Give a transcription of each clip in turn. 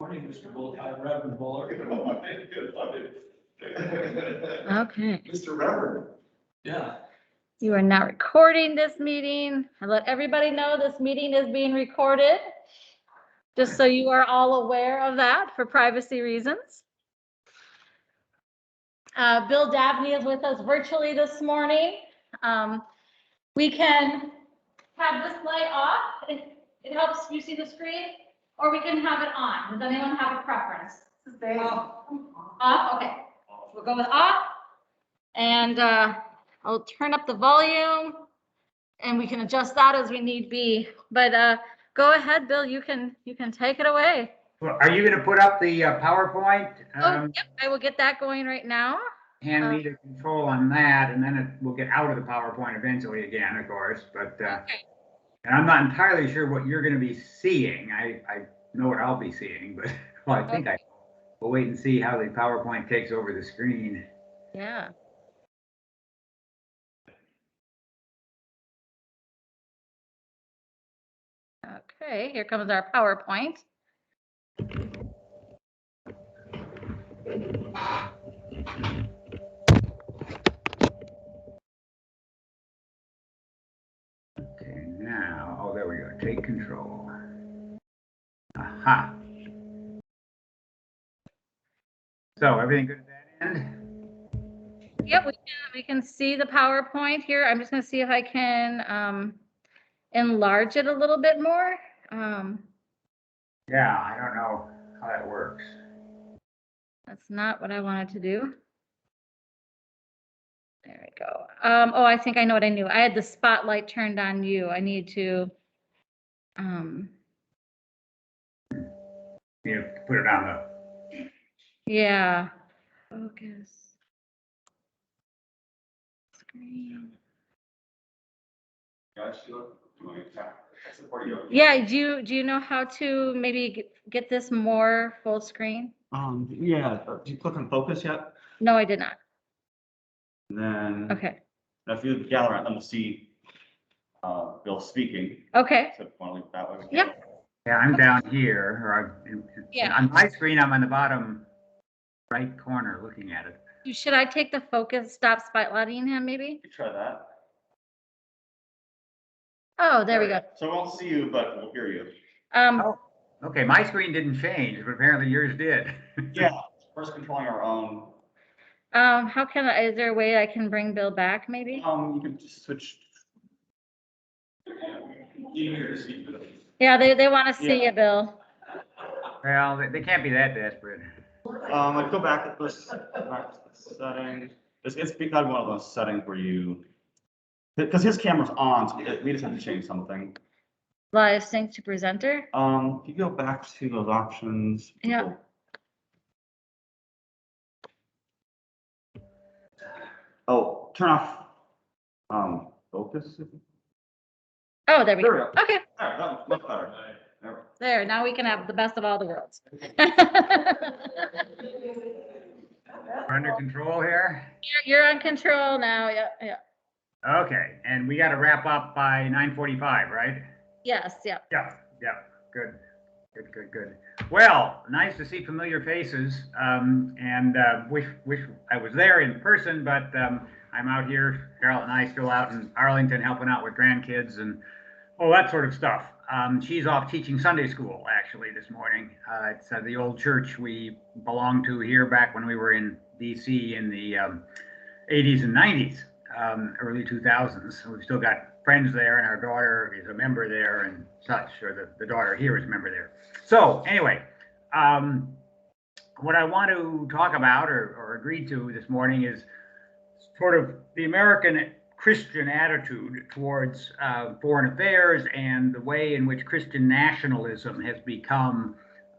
Morning, Mr. Bull, Reverend Buller. Okay. Mr. Reverend. Yeah. You are now recording this meeting. I let everybody know this meeting is being recorded, just so you are all aware of that for privacy reasons. Bill Davnie is with us virtually this morning. We can have this light off. It helps you see the screen, or we can have it on. Does anyone have a preference? Off? Okay. We'll go with off. And I'll turn up the volume and we can adjust that as we need be. But go ahead, Bill, you can take it away. Well, are you going to put up the PowerPoint? Yep, I will get that going right now. Hand me the control on that, and then we'll get out of the PowerPoint eventually again, of course. But Okay. and I'm not entirely sure what you're going to be seeing. I know what I'll be seeing, but well, I think we'll wait and see how the PowerPoint takes over the screen. Yeah. Okay, here comes our PowerPoint. Okay, now, oh, there we go. Take control. Aha. So everything good at that end? Yep, we can see the PowerPoint here. I'm just going to see if I can enlarge it a little bit more. Yeah, I don't know how that works. That's not what I wanted to do. There we go. Oh, I think I know what I knew. I had the spotlight turned on you. I need to. You have to put it on the. Yeah. Focus. Screen. Yeah. Do you know how to maybe get this more full screen? Yeah. Did you click on focus yet? No, I did not. And then. Okay. Now if you gather around, then we'll see Bill speaking. Okay. So if you want to leave it that way. Yep. Yeah, I'm down here, or Yeah. on my screen, I'm on the bottom right corner looking at it. Should I take the focus, stop spotlighting him maybe? You try that. Oh, there we go. So we won't see you, but we'll hear you. Oh, okay, my screen didn't change, but apparently yours did. Yeah, we're just controlling our own. How can I, is there a way I can bring Bill back maybe? You can just switch. Yeah, they want to see you, Bill. Well, they can't be that desperate. I'd go back to this setting. It's because one of those settings where you, because his camera's on, so we just have to change something. Live sync to presenter. If you go back to those options. Yeah. Oh, turn off focus. Oh, there we There we go. go. Okay, All right, that looks better. there. Now we can have the best of all the worlds. We're under control here? You're on control now. Yeah, yeah. Okay, and we got to wrap up by 9:45, right? Yes, yeah. Yeah, good. Well, nice to see familiar faces, and wish I was there in person, but I'm out here. Carol and I still out in Arlington helping out with grandkids and all that sort of stuff. She's off teaching Sunday school actually this morning. It's the old church we belonged to here back when we were in DC in the 80s and 90s, early 2000s. We've still got friends there, and our daughter is a member there and such, or the daughter here is a member there. So anyway, what I want to talk about or agree to this morning is sort of the American Christian attitude towards foreign affairs and the way in which Christian nationalism has become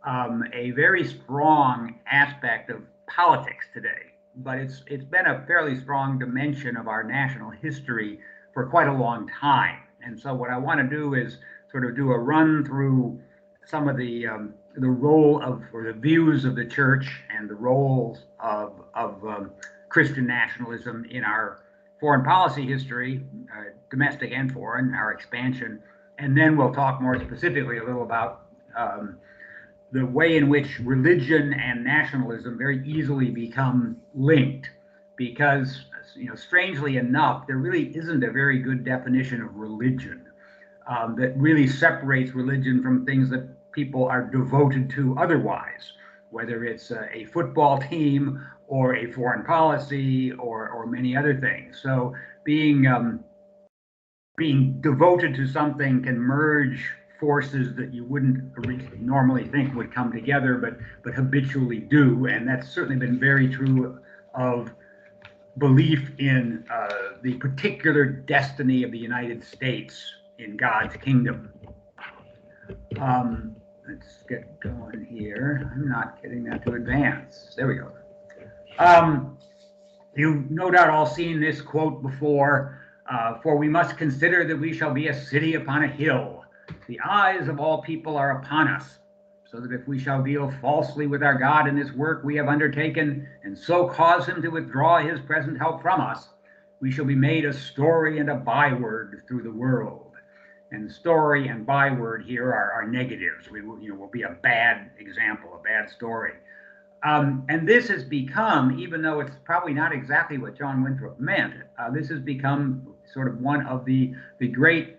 a very strong aspect of politics today. But it's been a fairly strong dimension of our national history for quite a long time. And so what I want to do is sort of do a run through some of the role of, or the views of the church and the roles of Christian nationalism in our foreign policy history, domestic and foreign, our expansion. And then we'll talk more specifically a little about the way in which religion and nationalism very easily become linked, because, strangely enough, there really isn't a very good definition of religion that really separates religion from things that people are devoted to otherwise, whether it's a football team or a foreign policy or many other things. So being devoted to something can merge forces that you wouldn't normally think would come together, but habitually do. And that's certainly been very true of belief in the particular destiny of the United States in God's kingdom. Let's get going here. I'm not getting that to advance. There we go. You've no doubt all seen this quote before, for we must consider that we shall be a city upon a hill. The eyes of all people are upon us, so that if we shall deal falsely with our God in this work we have undertaken, and so cause him to withdraw his present help from us, we shall be made a story and a byword through the world. And story and byword here are negatives. We will be a bad example, a bad story. And this has become, even though it's probably not exactly what John Winthrop meant, this has become sort of one of the great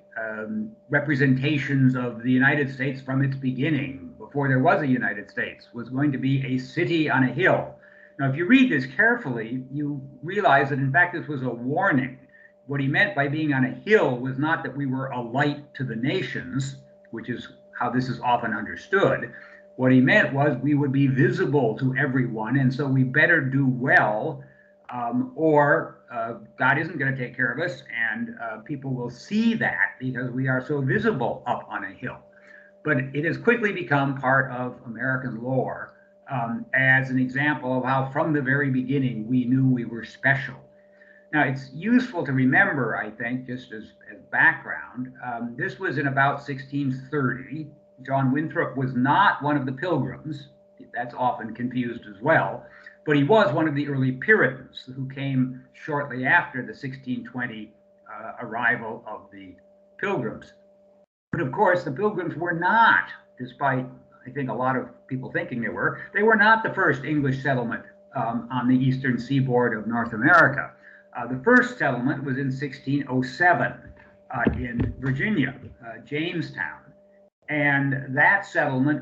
representations of the United States from its beginning, before there was a United States, was going to be a city on a hill. Now, if you read this carefully, you realize that in fact this was a warning. What he meant by being on a hill was not that we were a light to the nations, which is how this is often understood. What he meant was we would be visible to everyone, and so we better do well, or God isn't going to take care of us, and people will see that because we are so visible up on a hill. But it has quickly become part of American lore as an example of how from the very beginning we knew we were special. Now, it's useful to remember, I think, just as background, this was in about 1630. John Winthrop was not one of the Pilgrims. That's often confused as well. But he was one of the early Puritans who came shortly after the 1620 arrival of the Pilgrims. But of course, the Pilgrims were not, despite, I think, a lot of people thinking they were not the first English settlement on the eastern seaboard of North America. The first settlement was in 1607 in Virginia, Jamestown. And that settlement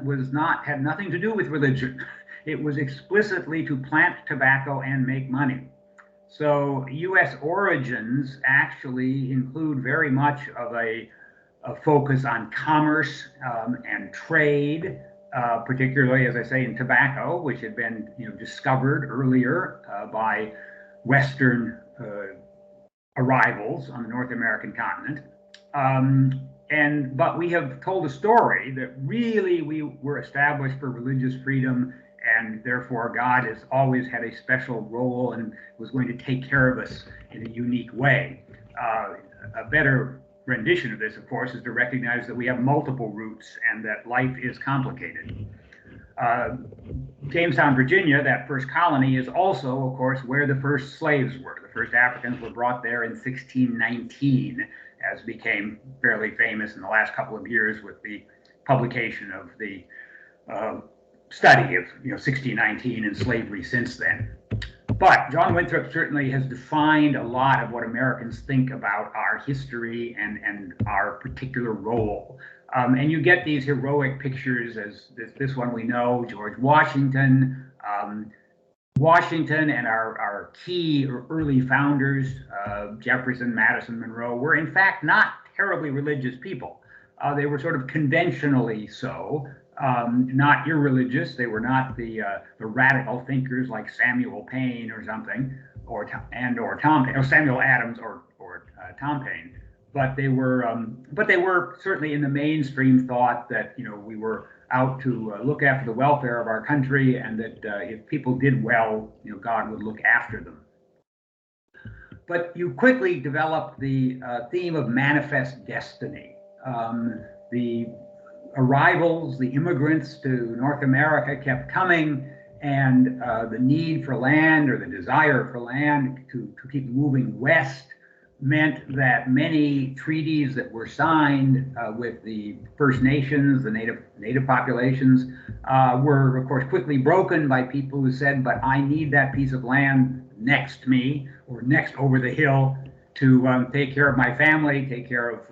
had nothing to do with religion. It was explicitly to plant tobacco and make money. So US origins actually include very much of a focus on commerce and trade, particularly, as I say, in tobacco, which had been discovered earlier by Western arrivals on the North American continent. But we have told a story that really we were established for religious freedom, and therefore God has always had a special role and was going to take care of us in a unique way. A better rendition of this, of course, is to recognize that we have multiple roots and that life is complicated. Jamestown, Virginia, that first colony, is also, of course, where the first slaves were. The first Africans were brought there in 1619, as became fairly famous in the last couple of years with the publication of the study of 1619 and slavery since then. But John Winthrop certainly has defined a lot of what Americans think about our history and our particular role. And you get these heroic pictures, as this one we know, George Washington. Washington and our key early founders, Jefferson, Madison, Monroe, were in fact not terribly religious people. They were sort of conventionally so, not irreligious. They were not the radical thinkers like Samuel Paine or something, or Samuel Adams or Tom Paine. But they were certainly in the mainstream thought that we were out to look after the welfare of our country, and that if people did well, God would look after them. But you quickly develop the theme of manifest destiny. The arrivals, the immigrants to North America kept coming, and the need for land, or the desire for land to keep moving west, meant that many treaties that were signed with the First Nations, the native populations, were of course quickly broken by people who said, but I need that piece of land next to me or next over the hill to take care of my family, take care of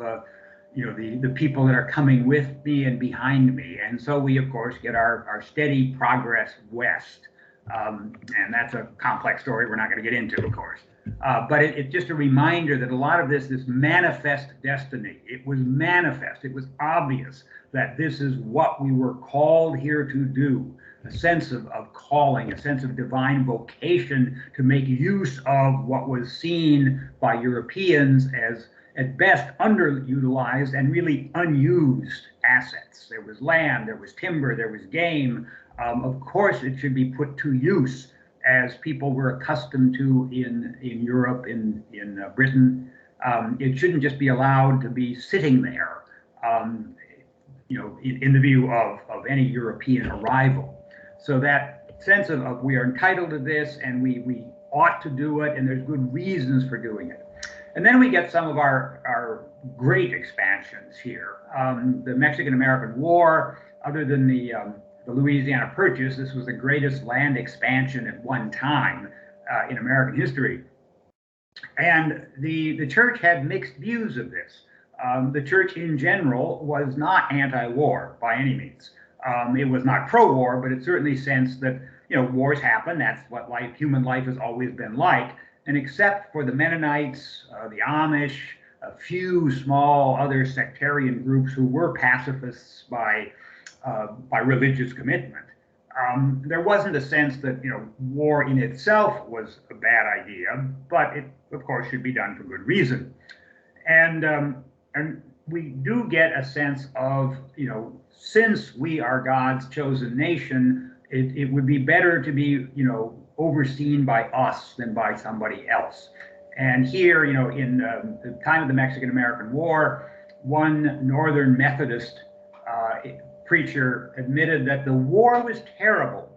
the people that are coming with me and behind me. And so we of course get our steady progress west. And that's a complex story we're not going to get into, of course. But it's just a reminder that a lot of this manifest destiny, it was manifest, it was obvious that this is what we were called here to do, a sense of calling, a sense of divine vocation to make use of what was seen by Europeans as at best underutilized and really unused assets. There was land, there was timber, there was game. Of course, it should be put to use as people were accustomed to in Europe, in Britain. It shouldn't just be allowed to be sitting there, in the view of any European arrival. So that sense of we are entitled to this and we ought to do it and there's good reasons for doing it. And then we get some of our great expansions here. The Mexican-American War, other than the Louisiana Purchase, this was the greatest land expansion at one time in American history. And the church had mixed views of this. The church in general was not anti-war by any means. It was not pro-war, but it certainly sensed that wars happen. That's what human life has always been like. And except for the Mennonites, the Amish, a few small other sectarian groups who were pacifists by religious commitment, there wasn't a sense that war in itself was a bad idea, but it of course should be done for good reason. And we do get a sense of since we are God's chosen nation, it would be better to be overseen by us than by somebody else. And here, in the time of the Mexican-American War, one Northern Methodist preacher admitted that the war was terrible,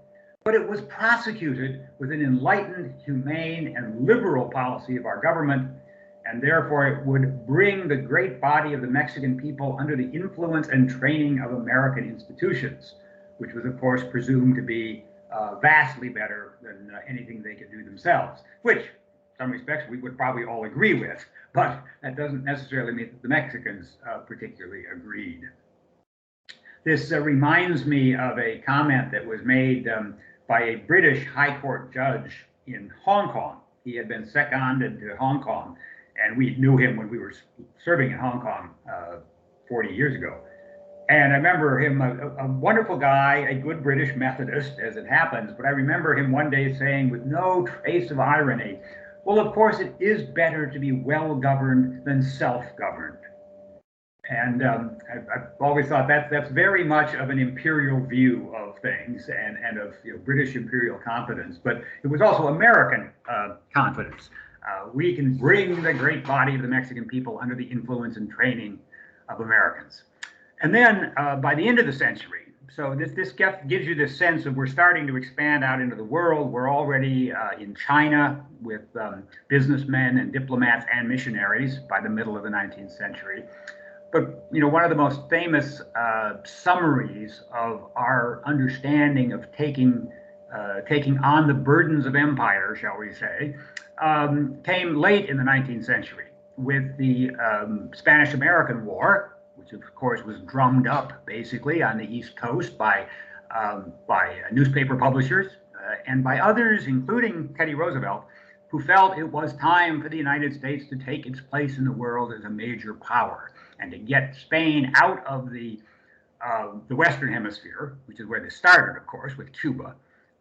but it was prosecuted with an enlightened, humane, and liberal policy of our government, and therefore it would bring the great body of the Mexican people under the influence and training of American institutions, which was, of course, presumed to be vastly better than anything they could do themselves, which, in some respects, we would probably all agree with, but that doesn't necessarily mean that the Mexicans particularly agreed. This reminds me of a comment that was made by a British High Court judge in Hong Kong. He had been seconded to Hong Kong, and we knew him when we were serving in Hong Kong 40 years ago. And I remember him, a wonderful guy, a good British Methodist, as it happens, but I remember him one day saying with no trace of irony, well, of course, it is better to be well-governed than self-governed. And I've always thought that's very much of an imperial view of things and of British imperial confidence, but it was also American confidence. We can bring the great body of the Mexican people under the influence and training of Americans. And then by the end of the century, so this gives you this sense of we're starting to expand out into the world. We're already in China with businessmen and diplomats and missionaries by the middle of the 19th century. But one of the most famous summaries of our understanding of taking on the burdens of empire, shall we say, came late in the 19th century with the Spanish-American War, which of course was drummed up basically on the East Coast by newspaper publishers and by others, including Teddy Roosevelt, who felt it was time for the United States to take its place in the world as a major power and to get Spain out of the Western Hemisphere, which is where this started, of course, with Cuba.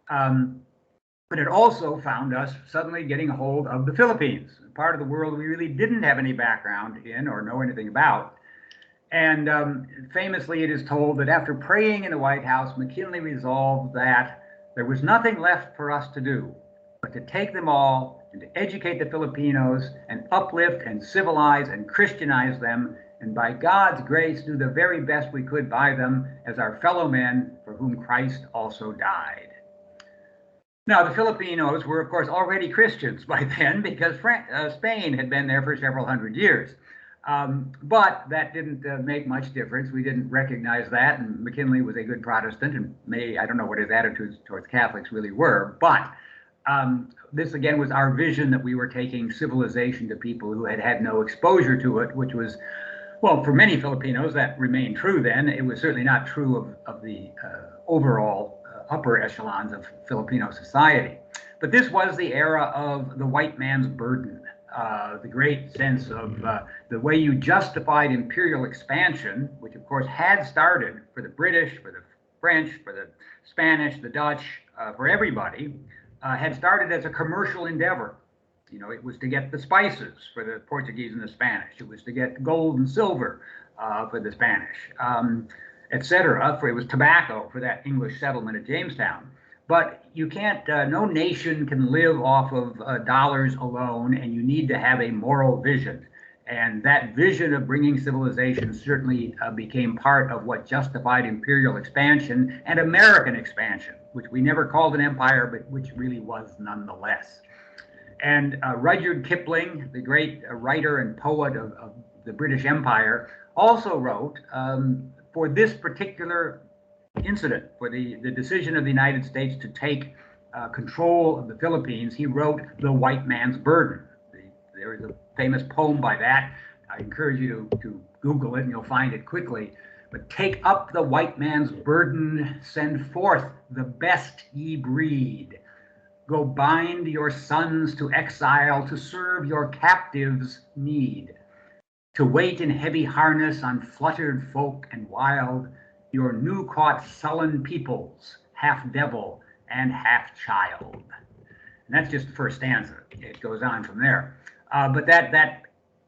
But it also found us suddenly getting a hold of the Philippines, a part of the world we really didn't have any background in or know anything about. And famously, it is told that after praying in the White House, McKinley resolved that there was nothing left for us to do but to take them all and to educate the Filipinos and uplift and civilize and Christianize them, and by God's grace do the very best we could by them as our fellow men for whom Christ also died. Now, the Filipinos were, of course, already Christians by then because Spain had been there for several hundred years. But that didn't make much difference. We didn't recognize that, and McKinley was a good Protestant, and I don't know what his attitudes towards Catholics really were, but this again was our vision that we were taking civilization to people who had had no exposure to it, which was, well, for many Filipinos, that remained true then. It was certainly not true of the overall upper echelons of Filipino society. But this was the era of the white man's burden, the great sense of the way you justified imperial expansion, which of course had started for the British, for the French, for the Spanish, the Dutch, for everybody, had started as a commercial endeavor. You know, it was to get the spices for the Portuguese and the Spanish. It was to get gold and silver for the Spanish, etc. It was tobacco for that English settlement at Jamestown. But you can't, no nation can live off of dollars alone, and you need to have a moral vision. And that vision of bringing civilization certainly became part of what justified imperial expansion and American expansion, which we never called an empire, but which really was nonetheless. And Rudyard Kipling, the great writer and poet of the British Empire, also wrote for this particular incident, for the decision of the United States to take control of the Philippines, he wrote The White Man's Burden. There is a famous poem by that. I encourage you to Google it and you'll find it quickly. But take up the white man's burden, send forth the best ye breed. Go bind your sons to exile to serve your captives' need. To wait in heavy harness on fluttered folk and wild, your new caught sullen peoples, half devil and half child. And that's just the first stanza. It goes on from there. But that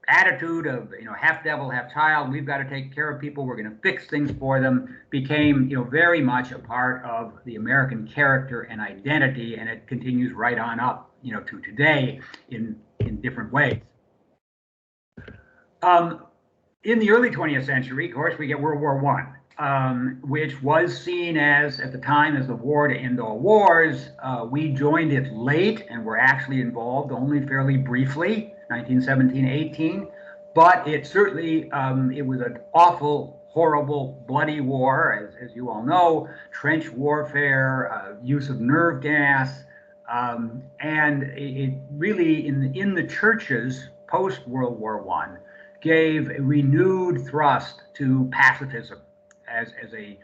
attitude of, you know, half devil, half child, we've got to take care of people, we're going to fix things for them, became, you know, very much a part of the American character and identity, and it continues right on up, you know, to today in different ways. In the early 20th century, of course, we get World War I, which was seen as, at the time, as the war to end all wars. We joined it late and were actually involved only fairly briefly, 1917-18, but it certainly, it was an awful, horrible, bloody war, as you all know, trench warfare, use of nerve gas, and it really, in the churches post-World War I, gave a renewed thrust to pacifism as a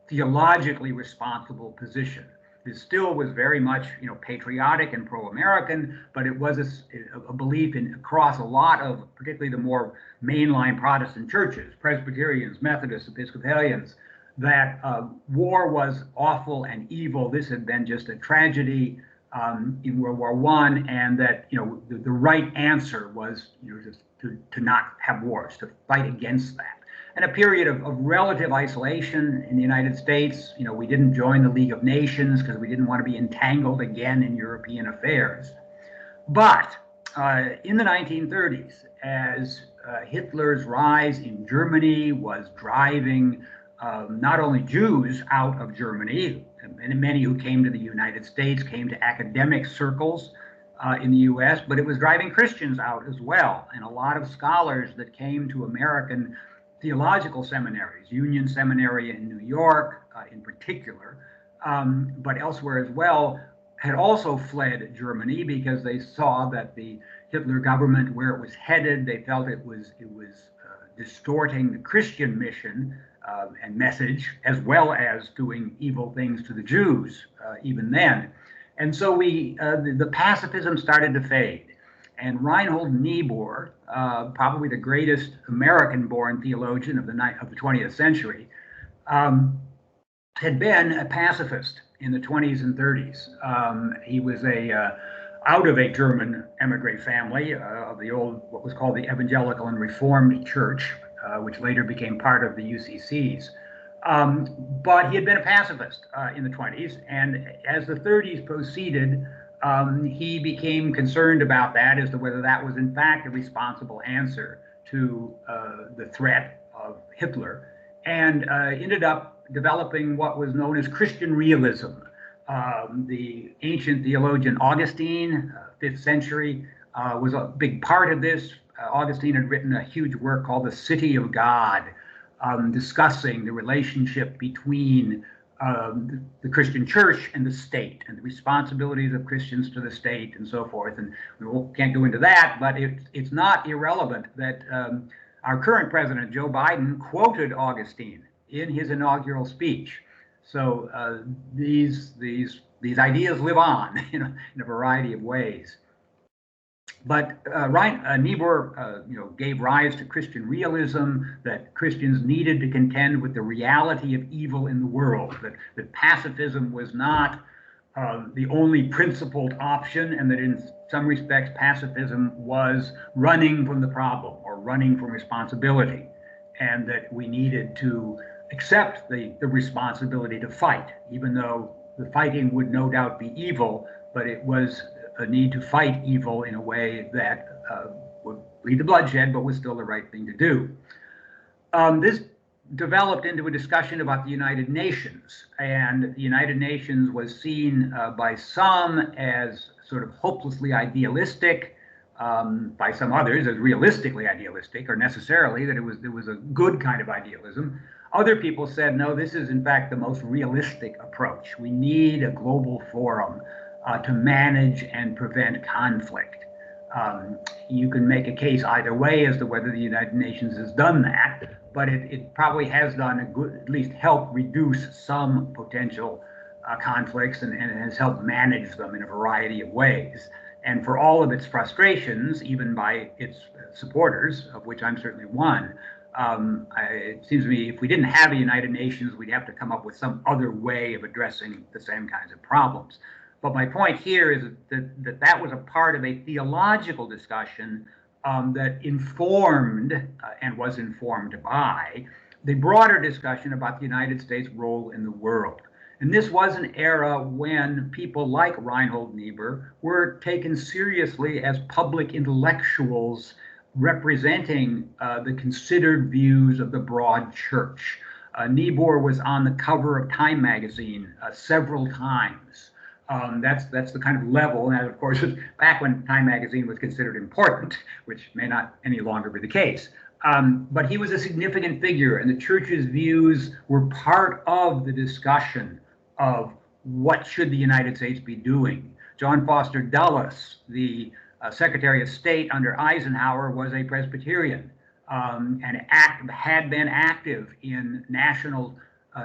theologically responsible position. It still was very much, you know, patriotic and pro-American, but it was a belief across a lot of, particularly the more mainline Protestant churches, Presbyterians, Methodists, Episcopalians, that war was awful and evil. This had been just a tragedy in World War I, and that, you know, the right answer was, you know, just to not have wars, to fight against that. And a period of relative isolation in the United States. You know, we didn't join the League of Nations because we didn't want to be entangled again in European affairs. But in the 1930s, as Hitler's rise in Germany was driving not only Jews out of Germany, and many who came to the United States came to academic circles in the US, but it was driving Christians out as well. And a lot of scholars that came to American theological seminaries, Union Seminary in New York in particular, but elsewhere as well, had also fled Germany because they saw that the Hitler government, where it was headed, they felt it was distorting the Christian mission and message, as well as doing evil things to the Jews even then. And so the pacifism started to fade. And Reinhold Niebuhr, probably the greatest American-born theologian of the 20th century, had been a pacifist in the 20s and 30s. He was out of a German emigre family of the old, what was called the Evangelical and Reformed Church, which later became part of the UCCs. But he had been a pacifist in the 20s, and as the 30s proceeded, he became concerned about that as to whether that was in fact a responsible answer to the threat of Hitler, and ended up developing what was known as Christian realism, The ancient theologian Augustine, 5th century, was a big part of this. Augustine had written a huge work called The City of God, discussing the relationship between the Christian church and the state, and the responsibilities of Christians to the state, and so forth. And we can't go into that, but it's not irrelevant that our current president, Joe Biden, quoted Augustine in his inaugural speech. So these ideas live on in a variety of ways. But Niebuhr, gave rise to Christian realism, that Christians needed to contend with the reality of evil in the world, that pacifism was not the only principled option, and that in some respects pacifism was running from the problem or running from responsibility, and that we needed to accept the responsibility to fight, even though the fighting would no doubt be evil, but it was a need to fight evil in a way that would lead to bloodshed, but was still the right thing to do. This developed into a discussion about the United Nations, and the United Nations was seen by some as sort of hopelessly idealistic, by some others as realistically idealistic, or necessarily that it was a good kind of idealism. Other people said, no, this is in fact the most realistic approach. We need a global forum to manage and prevent conflict. You can make a case either way as to whether the United Nations has done that, but it probably has done a good, at least help reduce some potential conflicts, and it has helped manage them in a variety of ways. And for all of its frustrations, even by its supporters, of which I'm certainly one, it seems to me if we didn't have a United Nations, we'd have to come up with some other way of addressing the same kinds of problems. But my point here is that was a part of a theological discussion that informed and was informed by the broader discussion about the United States' role in the world. And this was an era when people like Reinhold Niebuhr were taken seriously as public intellectuals representing the considered views of the broad church. Niebuhr was on the cover of Time magazine several times. That's the kind of level, and of course, back when Time magazine was considered important, which may not any longer be the case. But he was a significant figure, and the church's views were part of the discussion of what should the United States be doing. John Foster Dulles, the Secretary of State under Eisenhower, was a Presbyterian and had been active in national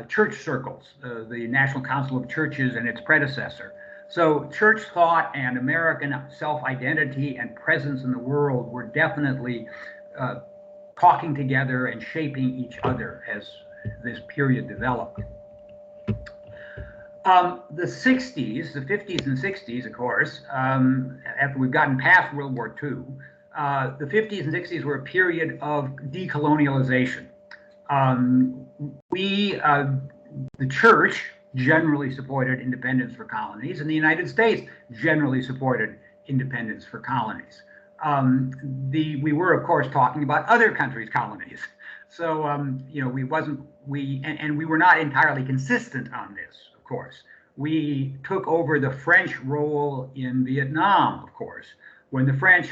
church circles, the National Council of Churches and its predecessor. So church thought and American self-identity and presence in the world were definitely talking together and shaping each other as this period developed. The 60s, the 50s and 60s, of course, after we've gotten past World War II, the 50s and 60s were a period of decolonialization. The church generally supported independence for colonies, and the United States generally supported independence for colonies. We were, of course, talking about other countries' colonies. So, we were not entirely consistent on this, of course. We took over the French role in Vietnam, of course. When the French,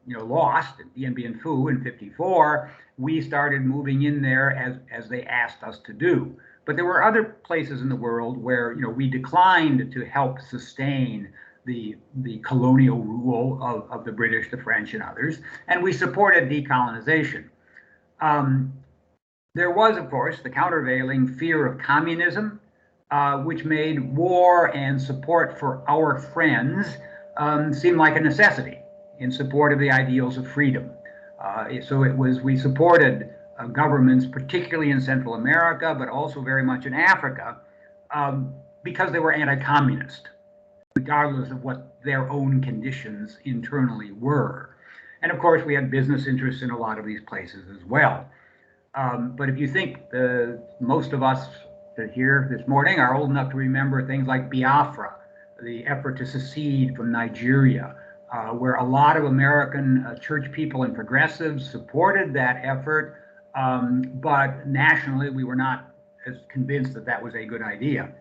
lost at Dien Bien Phu in '54, we started moving in there as they asked us to do. But there were other places in the world where, we declined to help sustain the colonial rule of the British, the French, and others, and we supported decolonization. There was, of course, the countervailing fear of communism, which made war and support for our friends seem like a necessity in support of the ideals of freedom. We supported governments, particularly in Central America, but also very much in Africa, because they were anti-communist, regardless of what their own conditions internally were. And of course, we had business interests in a lot of these places as well. But if you think most of us here this morning are old enough to remember things like Biafra, the effort to secede from Nigeria, where a lot of American church people and progressives supported that effort, but nationally we were not as convinced that that was a good idea.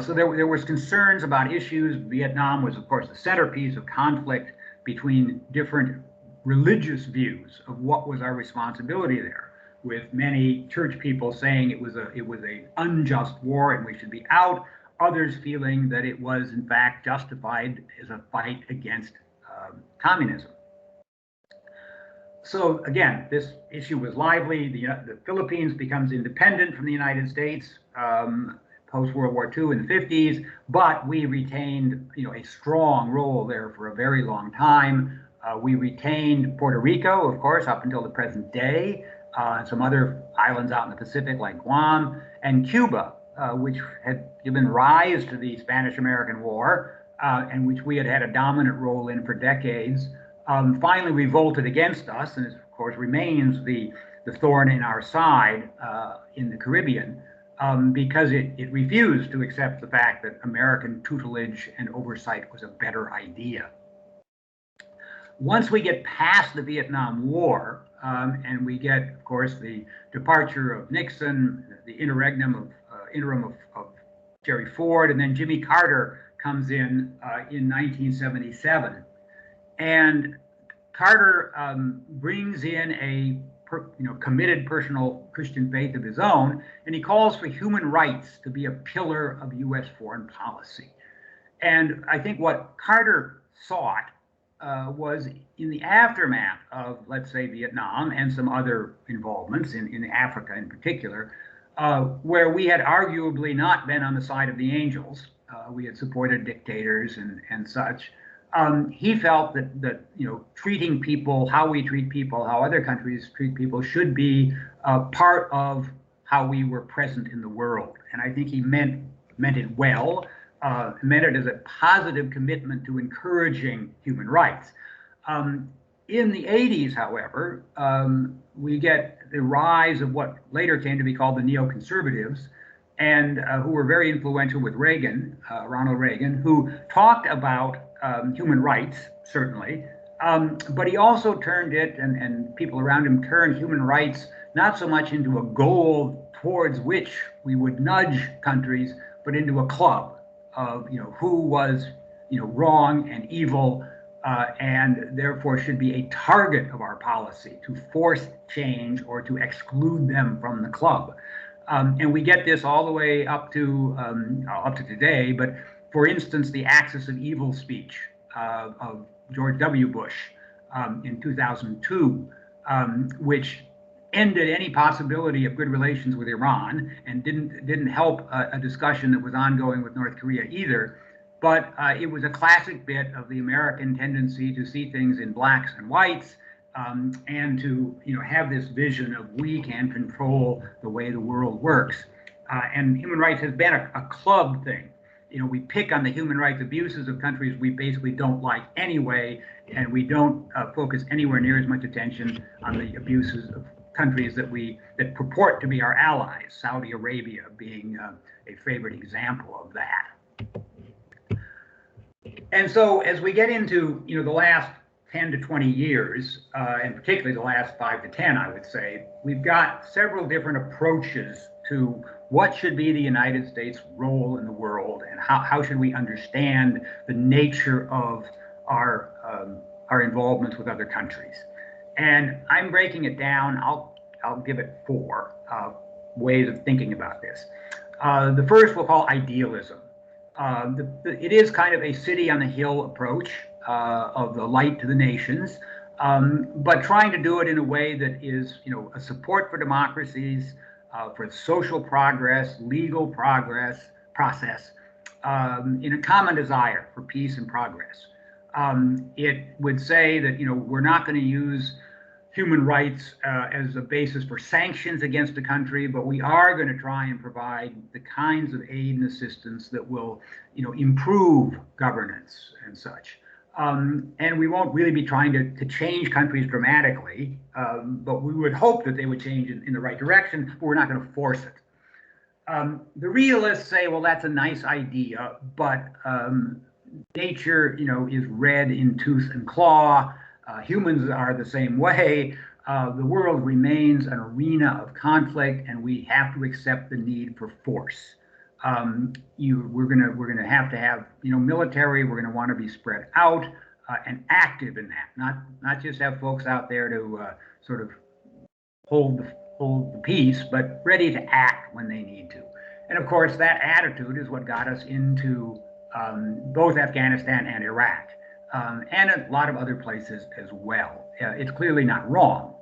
So there was concerns about issues. Vietnam was, of course, the centerpiece of conflict between different religious views of what was our responsibility there, with many church people saying it was a unjust war and we should be out, others feeling that it was in fact justified as a fight against communism. So again, this issue was lively. The Philippines becomes independent from the United States post-World War II in the 50s, but we retained, a strong role there for a very long time. We retained Puerto Rico, of course, up until the present day, and some other islands out in the Pacific like Guam, and Cuba, which had given rise to the Spanish-American War, and which we had had a dominant role in for decades, finally revolted against us, and of course remains the thorn in our side in the Caribbean, because it refused to accept the fact that American tutelage and oversight was a better idea. Once we get past the Vietnam War, and we get, of course, the departure of Nixon, the interim of Jerry Ford, and then Jimmy Carter comes in 1977. And Carter brings in a committed personal Christian faith of his own, and he calls for human rights to be a pillar of U.S. foreign policy. And I think what Carter sought was in the aftermath of, let's say, Vietnam and some other involvements in Africa in particular, where we had arguably not been on the side of the angels. We had supported dictators and such. He felt that treating people, how we treat people, how other countries treat people, should be part of how we were present in the world. And I think he meant it well. Meant it as a positive commitment to encouraging human rights. In the 80s, however, we get the rise of what later came to be called the neoconservatives, and who were very influential with Reagan, Ronald Reagan, who talked about human rights, certainly, but he also turned it, and people around him turned human rights not so much into a goal towards which we would nudge countries, but into a club of who was wrong and evil, and therefore should be a target of our policy to force change or to exclude them from the club. And we get this all the way up to today. But for instance, the axis of evil speech of George W. Bush in 2002, which ended any possibility of good relations with Iran and didn't help a discussion that was ongoing with North Korea either. But it was a classic bit of the American tendency to see things in blacks and whites, and to have this vision of we can control the way the world works. And human rights has been a club thing. We pick on the human rights abuses of countries we basically don't like anyway, and we don't focus anywhere near as much attention on the abuses of countries that purport to be our allies, Saudi Arabia being a favorite example of that. And so as we get into the last 10 to 20 years, and particularly the last 5 to 10, I would say, we've got several different approaches to what should be the United States' role in the world, and how should we understand the nature of our involvement with other countries. And I'm breaking it down. I'll give it 4 ways of thinking about this. The first we'll call idealism. It is kind of a city on the hill approach of the light to the nations, but trying to do it in a way that is, a support for democracies, for social progress, legal process, in a common desire for peace and progress. It would say that, we're not going to use human rights as a basis for sanctions against a country, but we are going to try and provide the kinds of aid and assistance that will, improve governance and such. And we won't really be trying to change countries dramatically, but we would hope that they would change in the right direction, but we're not going to force it. The realists say, well, that's a nice idea, but nature, is red in tooth and claw. Humans are the same way. The world remains an arena of conflict, and we have to accept the need for force. we're gonna have to have, military. We're gonna want to be spread out and active in that, not just have folks out there to sort of hold the peace, but ready to act when they need to. And of course, that attitude is what got us into both Afghanistan and Iraq, and a lot of other places as well. It's clearly not wrong.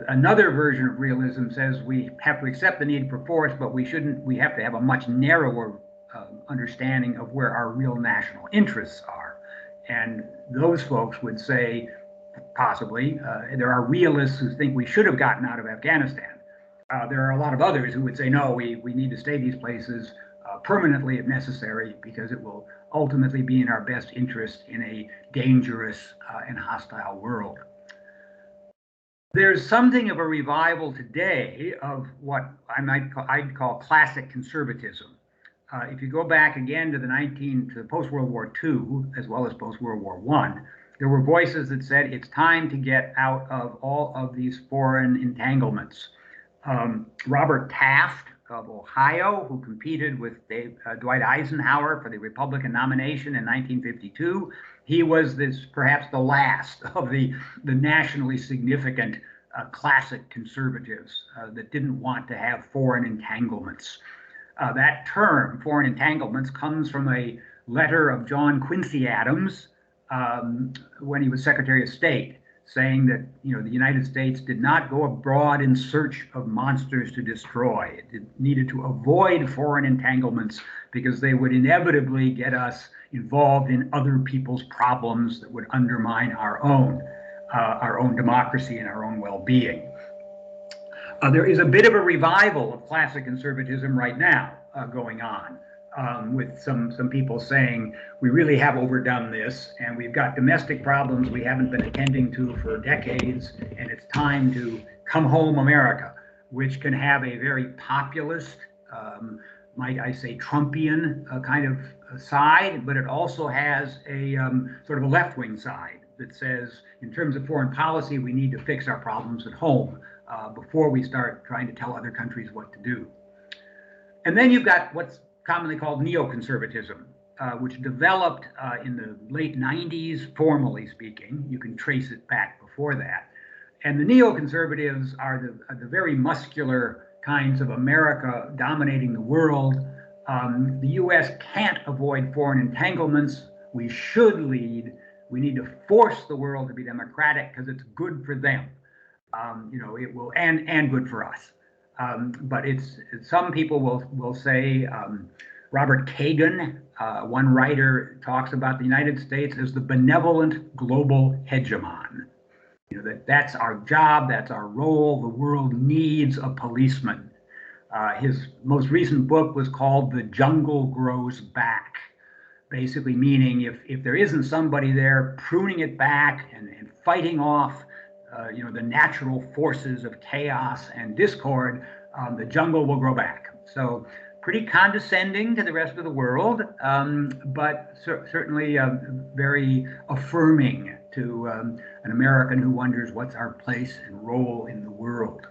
Another version of realism says we have to accept the need for force, but we have to have a much narrower understanding of where our real national interests are. And those folks would say, possibly, there are realists who think we should have gotten out of Afghanistan. There are a lot of others who would say, no, we need to stay these places permanently if necessary, because it will ultimately be in our best interest in a dangerous and hostile world. There's something of a revival today of what I'd call classic conservatism. If you go back again to post-World War II, as well as post-World War I, there were voices that said it's time to get out of all of these foreign entanglements. Robert Taft of Ohio, who competed with Dwight Eisenhower for the Republican nomination in 1952, he was perhaps the last of the nationally significant classic conservatives that didn't want to have foreign entanglements. That term, foreign entanglements, comes from a letter of John Quincy Adams when he was Secretary of State, saying that the United States did not go abroad in search of monsters to destroy. It needed to avoid foreign entanglements because they would inevitably get us involved in other people's problems that would undermine our own democracy and our own well-being. There is a bit of a revival of classic conservatism right now going on. With some people saying we really have overdone this and we've got domestic problems we haven't been attending to for decades, and it's time to come home America, which can have a very populist, might I say Trumpian kind of side, but it also has a sort of a left-wing side that says in terms of foreign policy we need to fix our problems at home before we start trying to tell other countries what to do. And then you've got what's commonly called neoconservatism, which developed in the late 90s, formally speaking. You can trace it back before that. And the neoconservatives are the very muscular kinds of America dominating the world. The US can't avoid foreign entanglements. We should lead. We need to force the world to be democratic because it's good for them. It will, and good for us. But some people will say, Robert Kagan, one writer, talks about the United States as the benevolent global hegemon. That's our job, that's our role. The world needs a policeman. His most recent book was called The Jungle Grows Back, basically meaning if there isn't somebody there pruning it back and fighting off the natural forces of chaos and discord, the jungle will grow back. So pretty condescending to the rest of the world, but certainly very affirming to an American who wonders what's our place and role in the world.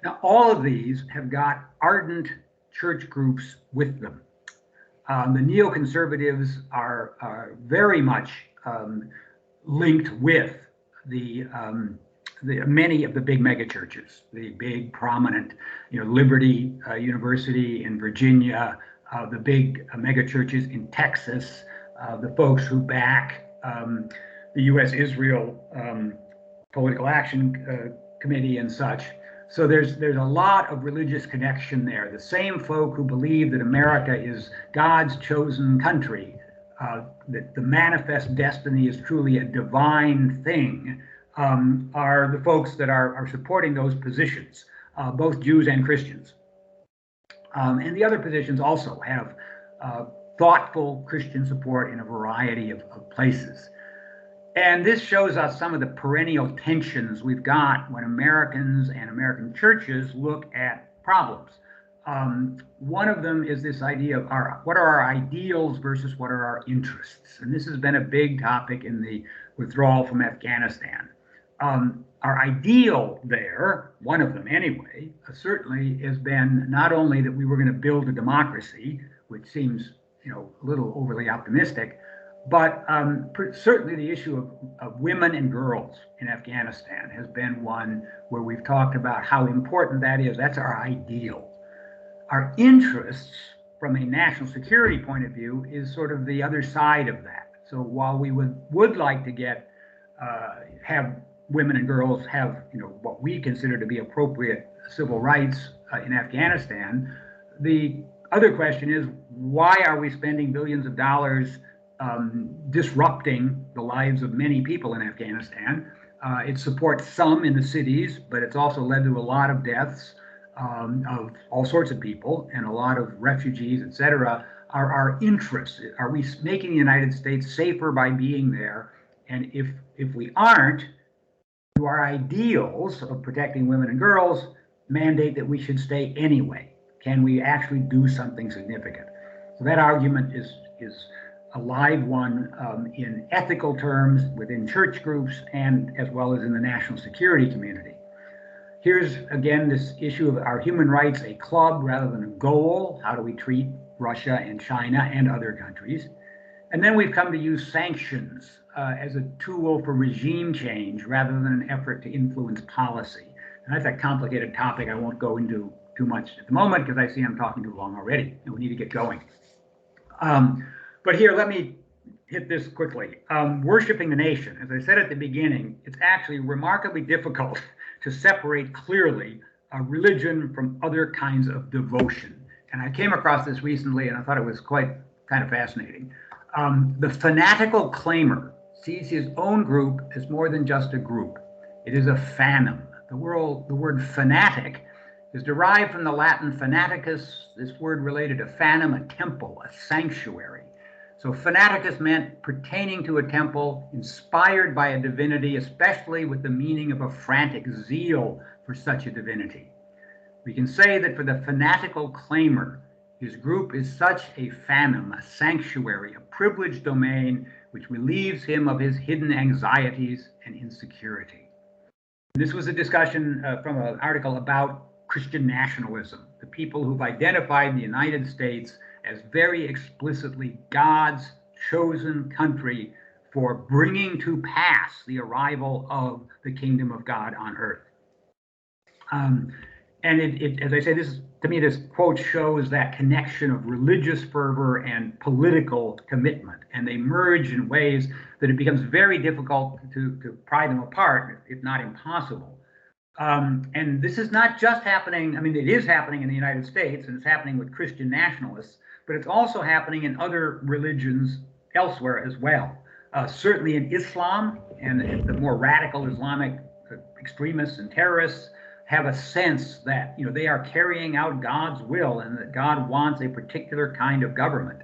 Now, all of these have got ardent church groups with them. The neoconservatives are very much linked with the many of the big megachurches, the big prominent, Liberty University in Virginia, the big megachurches in Texas, the folks who back the U.S.-Israel Political Action Committee and such. So there's a lot of religious connection there. The same folk who believe that America is God's chosen country, that the manifest destiny is truly a divine thing, are the folks that are supporting those positions, both Jews and Christians. And the other positions also have thoughtful Christian support in a variety of places. And this shows us some of the perennial tensions we've got when Americans and American churches look at problems. One of them is this idea of what are our ideals versus what are our interests? And this has been a big topic in the withdrawal from Afghanistan. Our ideal there, one of them anyway, certainly has been not only that we were going to build a democracy, which seems, a little overly optimistic, but certainly the issue of women and girls in Afghanistan has been one where we've talked about how important that is. That's our ideal. Our interests from a national security point of view is sort of the other side of that. So while we would like to have women and girls have, what we consider to be appropriate civil rights in Afghanistan, the other question is, why are we spending billions of dollars disrupting the lives of many people in Afghanistan? It supports some in the cities, but it's also led to a lot of deaths of all sorts of people and a lot of refugees, et cetera. Our interests, are we making the United States safer by being there? And if we aren't, do our ideals of protecting women and girls mandate that we should stay anyway? Can we actually do something significant? So that argument is a live one in ethical terms within church groups and as well as in the national security community. Here's again this issue of our human rights a club rather than a goal. How do we treat Russia and China and other countries? And then we've come to use sanctions as a tool for regime change rather than an effort to influence policy. And that's a complicated topic I won't go into too much at the moment because I see I'm talking too long already and we need to get going. But here, let me hit this quickly. Worshipping the nation, as I said at the beginning, it's actually remarkably difficult to separate clearly a religion from other kinds of devotion. And I came across this recently and I thought it was quite kind of fascinating. The fanatical claimer sees his own group as more than just a group. It is a fanum. The word fanatic is derived from the Latin fanaticus, this word related to fanum, a temple, a sanctuary. So fanaticus meant pertaining to a temple, inspired by a divinity, especially with the meaning of a frantic zeal for such a divinity. We can say that for the fanatical claimer, his group is such a fanum, a sanctuary, a privileged domain, which relieves him of his hidden anxieties and insecurity. This was a discussion from an article about Christian nationalism, the people who've identified the United States as very explicitly God's chosen country for bringing to pass the arrival of the kingdom of God on earth. And as I say, to me, this quote shows that connection of religious fervor and political commitment, and they merge in ways that it becomes very difficult to pry them apart, if not impossible. And this is not just happening, I mean, it is happening in the United States, and it's happening with Christian nationalists, but it's also happening in other religions elsewhere as well. Certainly in Islam, and the more radical Islamic extremists and terrorists have a sense that they are carrying out God's will and that God wants a particular kind of government.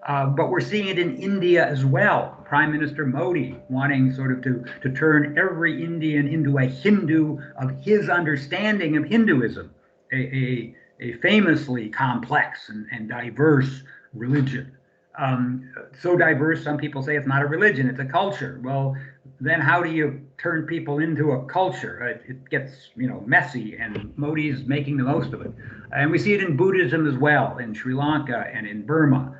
But we're seeing it in India as well. Prime Minister Modi wanting sort of to turn every Indian into a Hindu of his understanding of Hinduism, a famously complex and diverse religion. So diverse, some people say it's not a religion, it's a culture. Well, then how do you turn people into a culture? It gets messy, and Modi's making the most of it. And we see it in Buddhism as well, in Sri Lanka and in Burma,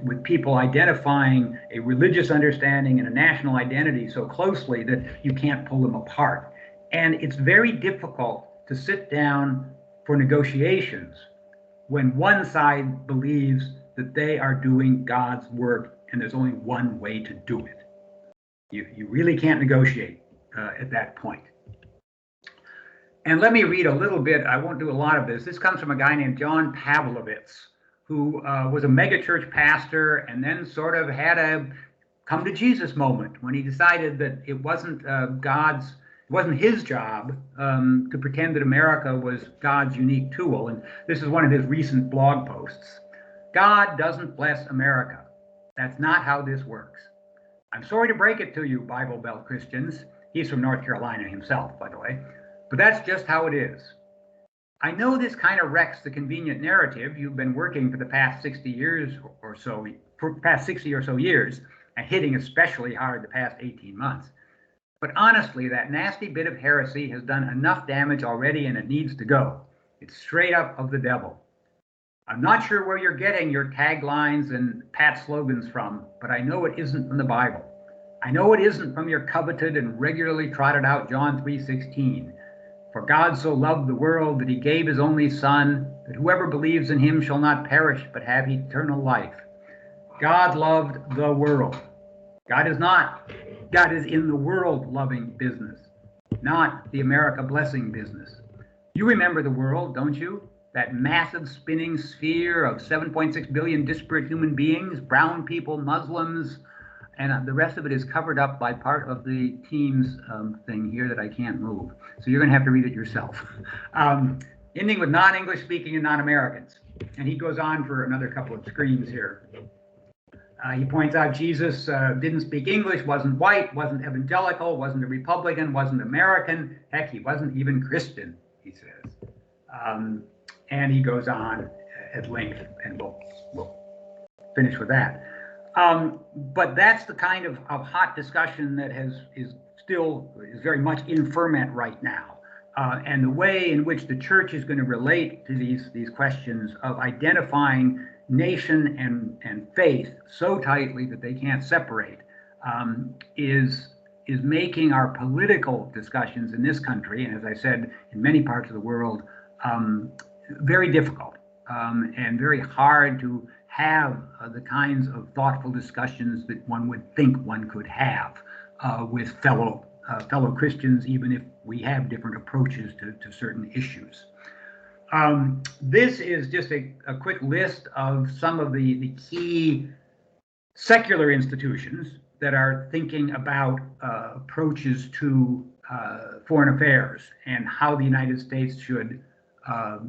with people identifying a religious understanding and a national identity so closely that you can't pull them apart. And it's very difficult to sit down for negotiations when one side believes that they are doing God's work and there's only one way to do it. You really can't negotiate at that point. And let me read a little bit. I won't do a lot of this. This comes from a guy named John Pavlovitz, who was a megachurch pastor and then sort of had a come to Jesus moment when he decided that it wasn't his job to pretend that America was God's unique tool. And this is one of his recent blog posts. God doesn't bless America. That's not how this works. I'm sorry to break it to you, Bible Belt Christians. He's from North Carolina himself, by the way. But that's just how it is. I know this kind of wrecks the convenient narrative you've been working for the past 60 years or so, and hitting especially hard the past 18 months. But honestly, that nasty bit of heresy has done enough damage already and it needs to go. It's straight up of the devil. I'm not sure where you're getting your taglines and pat slogans from, but I know it isn't from the Bible. I know it isn't from your coveted and regularly trotted out John 3:16. For God so loved the world that he gave his only Son, that whoever believes in him shall not perish but have eternal life. God loved the world. God is in the world loving business, not the America blessing business. You remember the world, don't you? That massive spinning sphere of 7.6 billion disparate human beings, brown people, Muslims, and the rest of it is covered up by part of the team's thing here that I can't move. So you're going to have to read it yourself. Ending with non-English speaking and non-Americans. And he goes on for another couple of screens here. He points out Jesus didn't speak English, wasn't white, wasn't evangelical, wasn't a Republican, wasn't American. Heck, he wasn't even Christian, he says. And he goes on at length, and we'll finish with that. But that's the kind of hot discussion that is very much in ferment right now. And the way in which the church is going to relate to these questions of identifying nation and faith so tightly that they can't separate is making our political discussions in this country, and as I said, in many parts of the world, very difficult and very hard to have the kinds of thoughtful discussions that one would think one could have with fellow Christians, even if we have different approaches to certain issues. This is just a quick list of some of the key secular institutions that are thinking about approaches to foreign affairs and how the United States should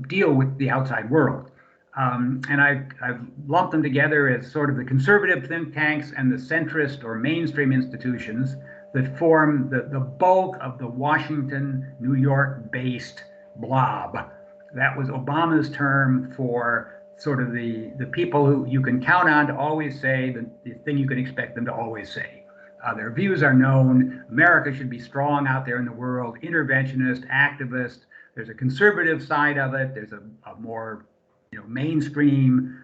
deal with the outside world. And I've lumped them together as sort of the conservative think tanks and the centrist or mainstream institutions that form the bulk of the Washington, New York-based blob. That was Obama's term for sort of the people who you can count on to always say the thing you can expect them to always say. Their views are known. America should be strong out there in the world, interventionist, activist. There's a conservative side of it. There's a more mainstream,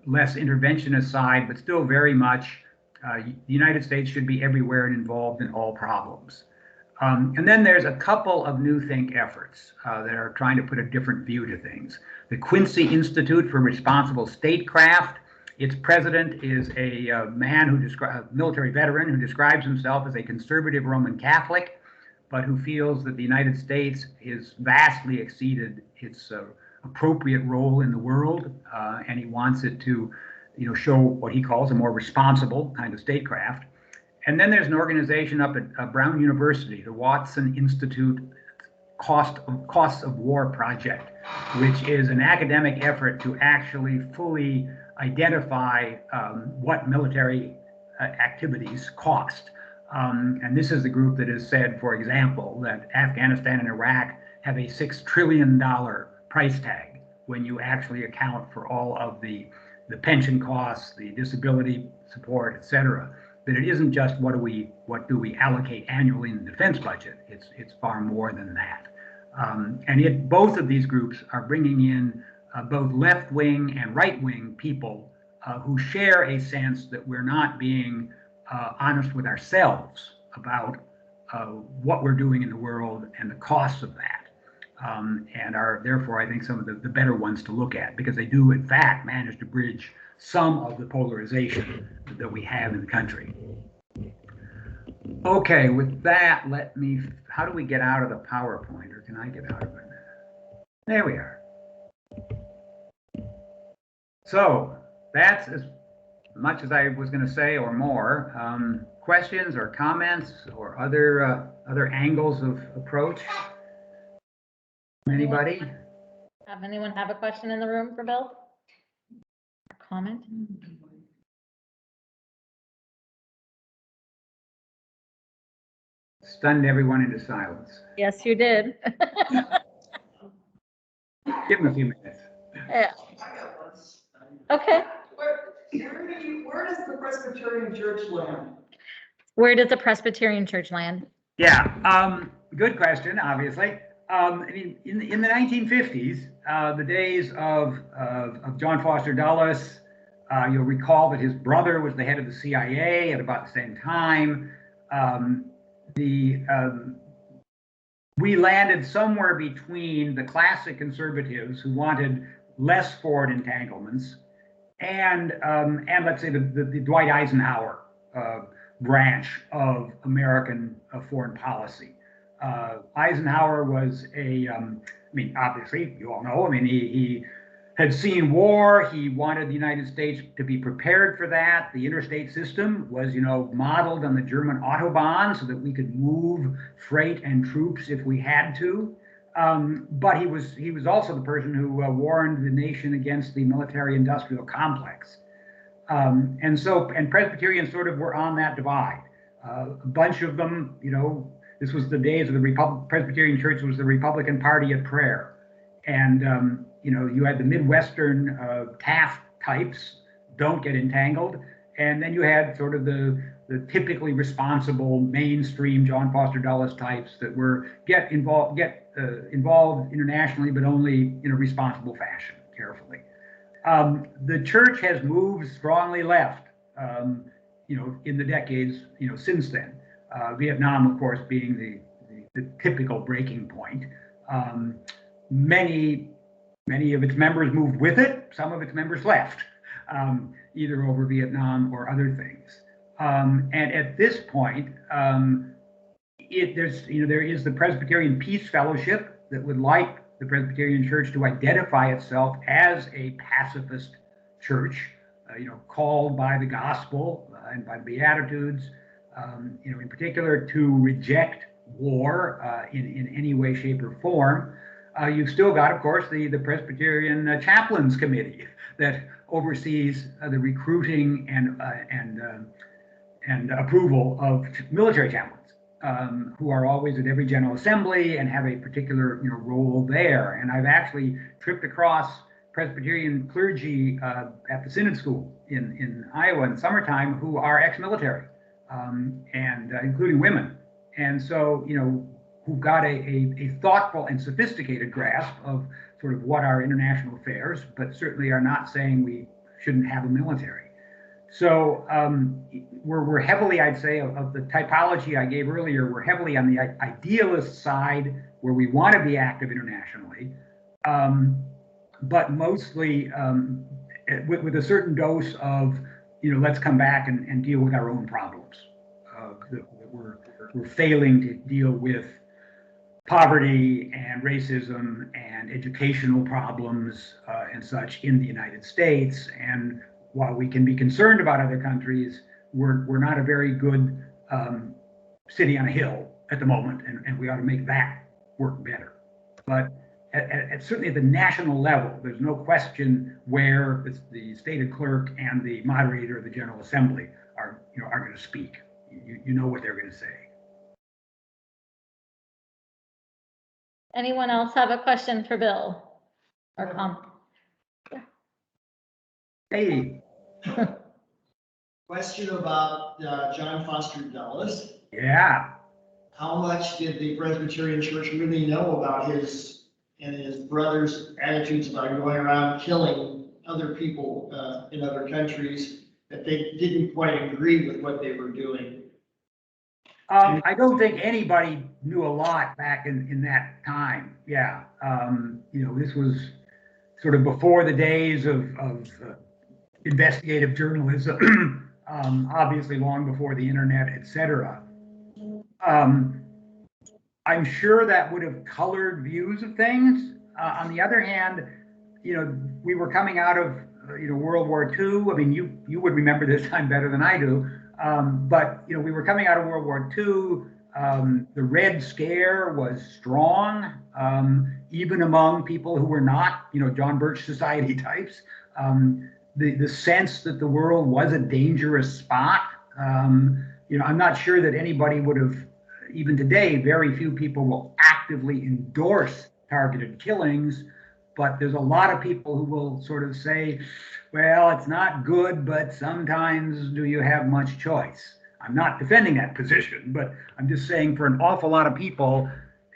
less interventionist side, but still very much the United States should be everywhere and involved in all problems. And then there's a couple of new think efforts that are trying to put a different view to things. The Quincy Institute for Responsible Statecraft. Its president is a man a military veteran who describes himself as a conservative Roman Catholic, but who feels that the United States has vastly exceeded its appropriate role in the world, and he wants it to, show what he calls a more responsible kind of statecraft. And then there's an organization up at Brown University, the Watson Institute Costs of War Project, which is an academic effort to actually fully identify what military activities cost. And this is the group that has said, for example, that Afghanistan and Iraq have a $6 trillion price tag when you actually account for all of the pension costs, the disability support, et cetera. That it isn't just what do we allocate annually in the defense budget. It's far more than that. And yet both of these groups are bringing in both left-wing and right-wing people who share a sense that we're not being honest with ourselves about what we're doing in the world and the costs of that, and are therefore, I think, some of the better ones to look at, because they do, in fact, manage to bridge some of the polarization that we have in the country. Okay, with that, how do we get out of the PowerPoint, or can I get out of it? There we are. So that's as much as I was going to say or more. Questions or comments or other angles of approach? Anybody? Anyone have a question in the room for Bill? A comment? Stunned everyone into silence. Yes, you did. Give him a few minutes. Yeah. Okay. Where does the Presbyterian Church land? Where does the Presbyterian Church land? Yeah, good question, obviously. I mean, in the 1950s, the days of John Foster Dulles, you'll recall that his brother was the head of the CIA at about the same time. We landed somewhere between the classic conservatives who wanted less foreign entanglements and let's say the Dwight Eisenhower branch of American foreign policy. Eisenhower was I mean, obviously, you all know, I mean, he had seen war. He wanted the United States to be prepared for that. The interstate system was, modeled on the German Autobahn so that we could move freight and troops if we had to. But he was also the person who warned the nation against the military-industrial complex. And Presbyterians sort of were on that divide. A bunch of them, this was the days of the Presbyterian Church was the Republican Party at prayer. And, you had the Midwestern Taft types, don't get entangled. And then you had sort of the typically responsible mainstream John Foster Dulles types that were get involved internationally, but only in a responsible fashion, carefully. The church has moved strongly left, in the decades, since then. Vietnam, of course, being the typical breaking point. Many of its members moved with it. Some of its members left, either over Vietnam or other things. And at this point, there is the Presbyterian Peace Fellowship that would like the Presbyterian Church to identify itself as a pacifist church, called by the gospel and by the Beatitudes, in particular to reject war in any way, shape, or form. You've still got, of course, the Presbyterian Chaplains Committee that oversees the recruiting and approval of military chaplains, who are always at every General Assembly and have a particular role there. And I've actually tripped across Presbyterian clergy at the Synod School in Iowa in summertime who are ex-military, and including women. And so, who've got a thoughtful and sophisticated grasp of sort of what are international affairs, but certainly are not saying we shouldn't have a military. So we're heavily, I'd say, of the typology I gave earlier, we're heavily on the idealist side where we want to be active internationally, but mostly with a certain dose of, let's come back and deal with our own problems. That we're failing to deal with poverty and racism and educational problems and such in the United States. And while we can be concerned about other countries, we're not a very good city on a hill at the moment, and we ought to make that work better. But certainly at the national level, there's no question where the stated clerk and the moderator of the General Assembly are going to speak. You know what they're going to say. Anyone else have a question for Bill or comment? Hey. Question about John Foster Dulles. Yeah. How much did the Presbyterian Church really know about his and his brother's attitudes about going around killing other people in other countries that they didn't quite agree with what they were doing? I don't think anybody knew a lot back in that time. Yeah. This was sort of before the days of investigative journalism, obviously long before the internet, etc. I'm sure that would have colored views of things. On the other hand, we were coming out of World War II. I mean, you would remember this time better than I do. But we were coming out of World War II. The Red Scare was strong, even among people who were not, John Birch Society types. The sense that the world was a dangerous spot. I'm not sure that anybody would have, even today, very few people will actively endorse targeted killings, but there's a lot of people who will sort of say, well, it's not good, but sometimes do you have much choice? I'm not defending that position, but I'm just saying for an awful lot of people,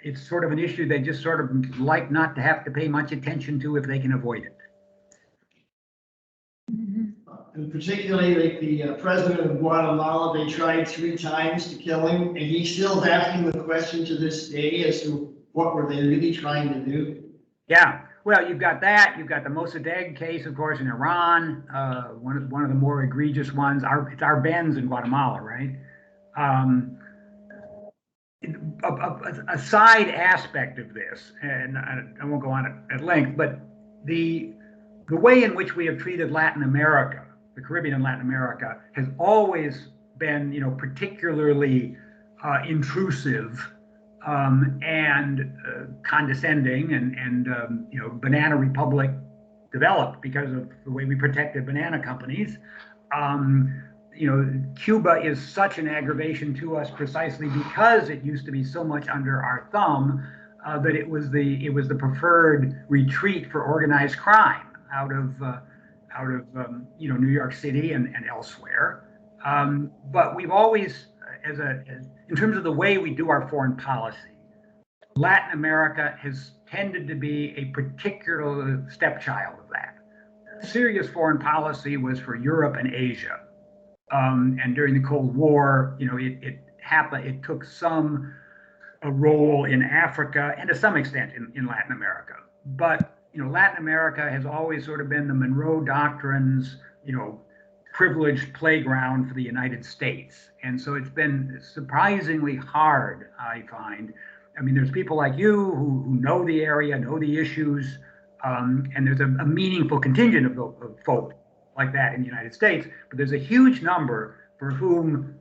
it's sort of an issue they just sort of like not to have to pay much attention to if they can avoid it. And particularly like the president of Guatemala, they tried 3 times to kill him, and he's still asking the question to this day as to what were they really trying to do. Yeah, well, you've got that. You've got the Mossadegh case, of course, in Iran. One of the more egregious ones. It's Arbenz in Guatemala, right? A side aspect of this, and I won't go on at length, but the way in which we have treated Latin America, the Caribbean and Latin America, has always been, particularly intrusive and condescending, and Banana Republic developed because of the way we protected banana companies. Cuba is such an aggravation to us precisely because it used to be so much under our thumb that it was the preferred retreat for organized crime out of New York City and elsewhere. But we've always, in terms of the way we do our foreign policy, Latin America has tended to be a particular stepchild of that. Serious foreign policy was for Europe and Asia. And during the Cold War, it happened. It took a role in Africa and to some extent in Latin America. But Latin America has always sort of been the Monroe Doctrine's privileged playground for the United States, and so it's been surprisingly hard, I find. I mean, there's people like you who know the area, know the issues, and there's a meaningful contingent of folk like that in the United States, but there's a huge number for whom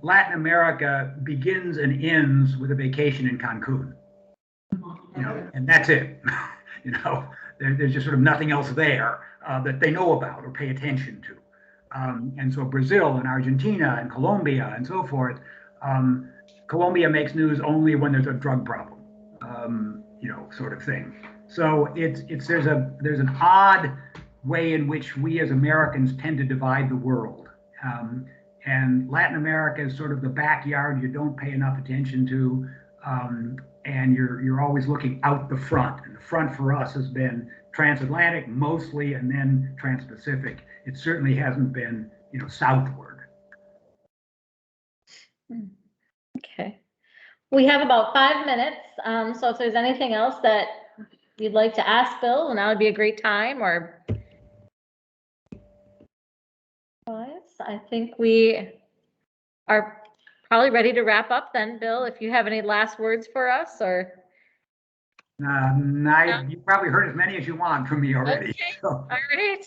Latin America begins and ends with a vacation in Cancun, and that's it. There's just sort of nothing else there that they know about or pay attention to. And so Brazil and Argentina and Colombia and so forth, Colombia makes news only when there's a drug problem, sort of thing. So there's an odd way in which we as Americans tend to divide the world. And Latin America is sort of the backyard you don't pay enough attention to, and you're always looking out the front. And the front for us has been transatlantic mostly, and then trans-Pacific. It certainly hasn't been, southward. Okay. We have about 5 minutes, so if there's anything else that you'd like to ask Bill, now would be a great time, or I think we are probably ready to wrap up then, Bill, if you have any last words for us, or. You probably heard as many as you want from me already. Okay. So. All right.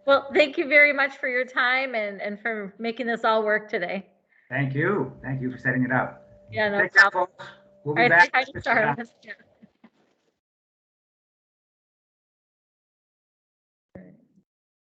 Well, thank you very much for your time and for making this all work today. Thank you. Thank you for setting it up. Yeah, no Take care, problem. folks. We'll All be right, back. say hi to Charles. Yeah.